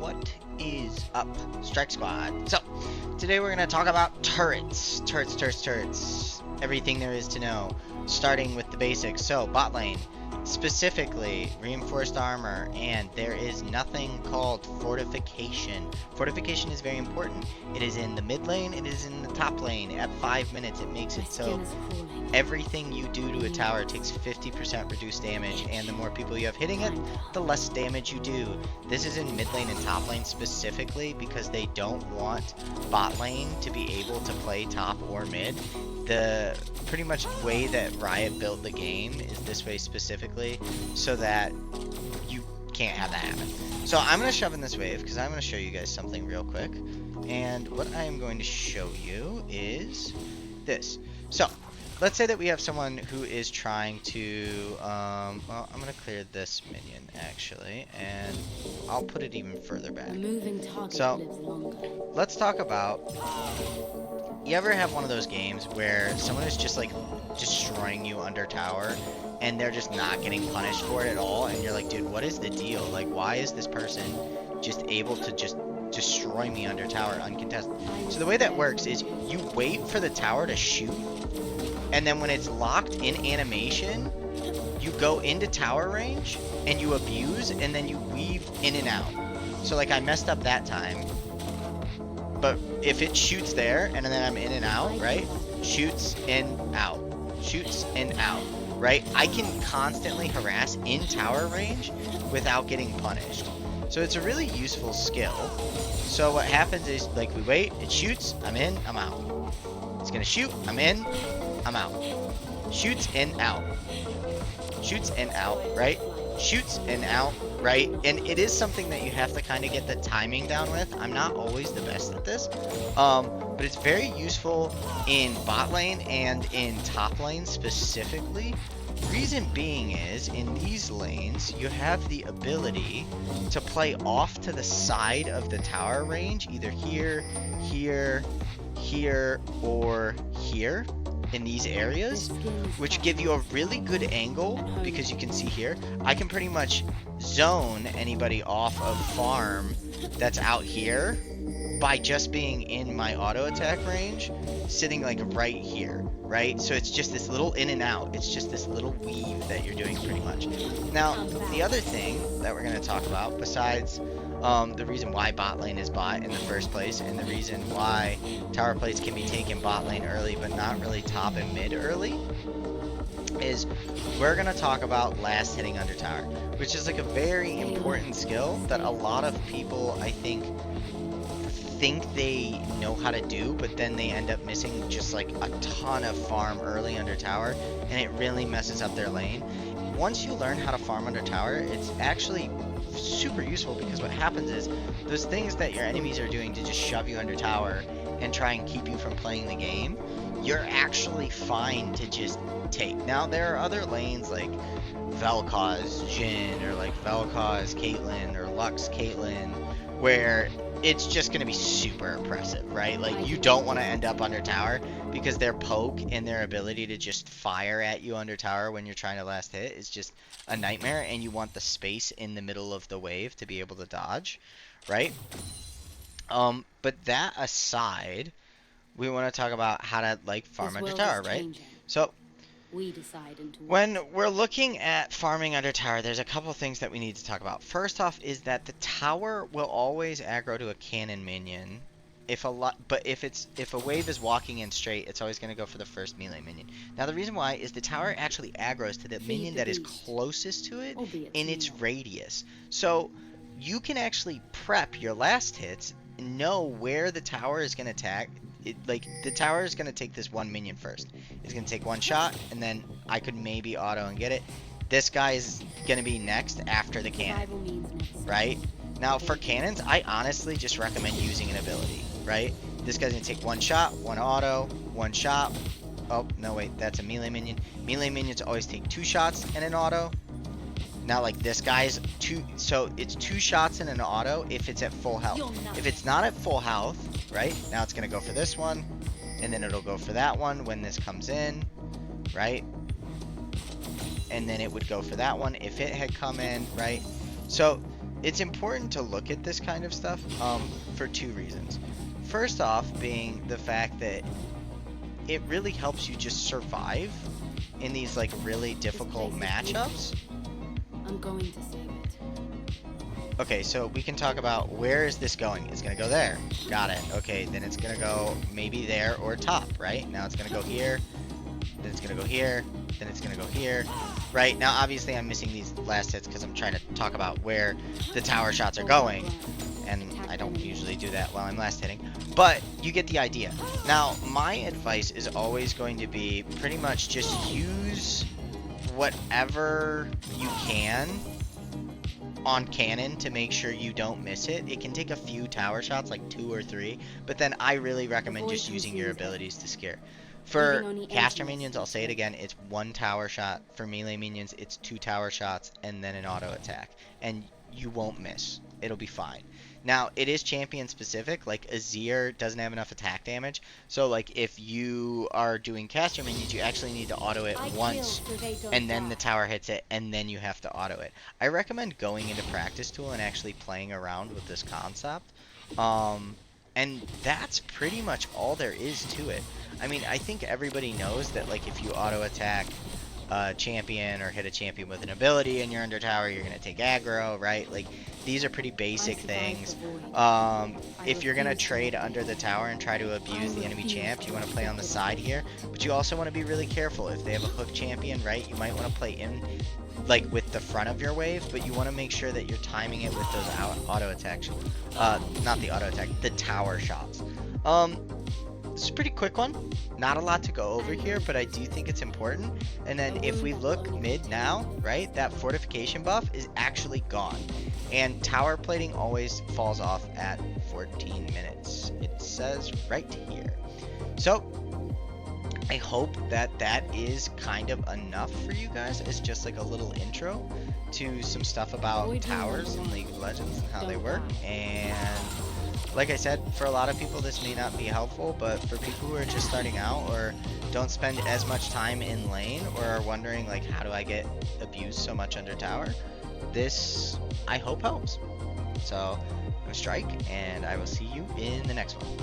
What is up, Strike Squad? So, today we're going to talk about turrets. Turrets. Everything there is to know, starting with the basics. So, bot lane, specifically reinforced armor, and there is nothing called fortification. Fortification is very important. It is in the mid lane, it is in the top lane. At 5 minutes, it makes it so everything you do to a tower takes 50% reduced damage, and the more people you have hitting it, the less damage you do. This is in mid lane and top lane specifically because they don't want bot lane to be able to play top or mid. The pretty much way that Riot built the game is this way specifically so that you can't have that happen. So I'm going to shove in this wave because I'm going to show you guys something real quick. And what I am going to show you is this. So let's say that we have someone who is trying to, well, I'm going to clear this minion, actually, and I'll put it even further back. So, let's talk about, you ever have one of those games where someone is just, like, destroying you under tower, and they're just not getting punished for it at all, and you're like, dude, what is the deal? Like, why is this person just able to just destroy me under tower uncontested? So the way that works is you wait for the tower to shoot, and then when it's locked in animation, you go into tower range, and you abuse, and then you weave in and out. So like I messed up that time, but if it shoots there, and then I'm in and out, right? Shoots in, out. Shoots in, out, right? I can constantly harass in tower range without getting punished. So it's a really useful skill. So what happens is, like, we wait, it shoots, I'm in, I'm out. It's gonna shoot, I'm in, I'm out. Shoots in, out. Shoots in, out, right? Shoots in, out, right? And it is something that you have to kind of get the timing down with. I'm not always the best at this, but it's very useful in bot lane and in top lane specifically. Reason being is, in these lanes, you have the ability to play off to the side of the tower range, either here, here, here, or here in these areas, which give you a really good angle, because you can see here, I can pretty much zone anybody off of farm that's out here by just being in my auto attack range, sitting like right here, right? So it's just this little in and out. It's just this little weave that you're doing pretty much. Now, the other thing that we're going to talk about, besides the reason why bot lane is bot in the first place, and the reason why tower plates can be taken bot lane early but not really top and mid early, is we're going to talk about last hitting under tower, which is like a very important skill that a lot of people, I think they know how to do, but then they end up missing just like a ton of farm early under tower, and it really messes up their lane. Once you learn how to farm under tower, it's actually super useful, because what happens is those things that your enemies are doing to just shove you under tower and try and keep you from playing the game, you're actually fine to just take. Now, there are other lanes like Vel'Koz Jhin, or like Vel'Koz Caitlyn, or Lux Caitlyn, where it's just going to be super oppressive, right? Like, you don't want to end up under tower, because their poke and their ability to just fire at you under tower when you're trying to last hit is just a nightmare, and you want the space in the middle of the wave to be able to dodge, right? But that aside, we want to talk about how to, like, farm under tower, right? So when we're looking at farming under tower, there's a couple things that we need to talk about. First off is that the tower will always aggro to a cannon minion. If a wave is walking in straight, it's always going to go for the first melee minion. Now, the reason why is the tower actually aggroes to the minion that is closest to it in its radius. So you can actually prep your last hits, know where the tower is going to attack. Like, the tower is going to take this one minion first. It's going to take one shot, and then I could maybe auto and get it. This guy is going to be next after the cannon, right? Now, for cannons, I honestly just recommend using an ability, right? This guy's going to take one shot, one auto, one shot. Oh, no, wait, that's a melee minion. Melee minions always take 2 shots and an auto. Now, like, this guy's so it's 2 shots and an auto if it's at full health. If it's not at full health, right, now it's going to go for this one, and then it'll go for that one when this comes in, right? And then it would go for that one if it had come in, right? So it's important to look at this kind of stuff for two reasons. First off, being the fact that it really helps you just survive in these like really difficult matchups. I'm going to save it. Okay, so we can talk about where is this going. It's gonna go there. Got it. Okay, then it's gonna go maybe there or top, right? Now it's gonna go here, then it's gonna go here, then it's gonna go here, right? Now obviously I'm missing these last hits because I'm trying to talk about where the tower shots are going, and I don't usually do that while I'm last hitting, but you get the idea. Now my advice is always going to be pretty much just use whatever you can on cannon to make sure you don't miss it. It can take a few tower shots, like 2 or 3, but then I really recommend just using your abilities to scare. For caster minions, I'll say it again, it's 1 tower shot. For melee minions, it's 2 tower shots and then an auto attack, and you won't miss. It'll be fine. Now, it is champion specific, like Azir doesn't have enough attack damage, so like if you are doing caster minions, you actually need to auto it once, and then the tower hits it, and then you have to auto it. I recommend going into practice tool and actually playing around with this concept, and that's pretty much all there is to it. I mean, I think everybody knows that like if you auto attack a champion or hit a champion with an ability and you're under tower, you're gonna take aggro, right? Like these are pretty basic things. If you're gonna trade under the tower and try to abuse the enemy champ, you want to play on the side here, but you also want to be really careful. If they have a hook champion, right, you might want to play in like with the front of your wave, but you want to make sure that you're timing it with those auto attacks, not the auto attack, the tower shots. This is a pretty quick one. Not a lot to go over here, but I do think it's important. And then if we look mid now, right, that fortification buff is actually gone. And tower plating always falls off at 14 minutes. It says right here. So I hope that that is kind of enough for you guys as just like a little intro to some stuff about towers in League of Legends and how they work. And like I said, for a lot of people this may not be helpful, but for people who are just starting out or don't spend as much time in lane or are wondering like how do I get abused so much under tower, this I hope helps. So I'm Strike, and I will see you in the next one.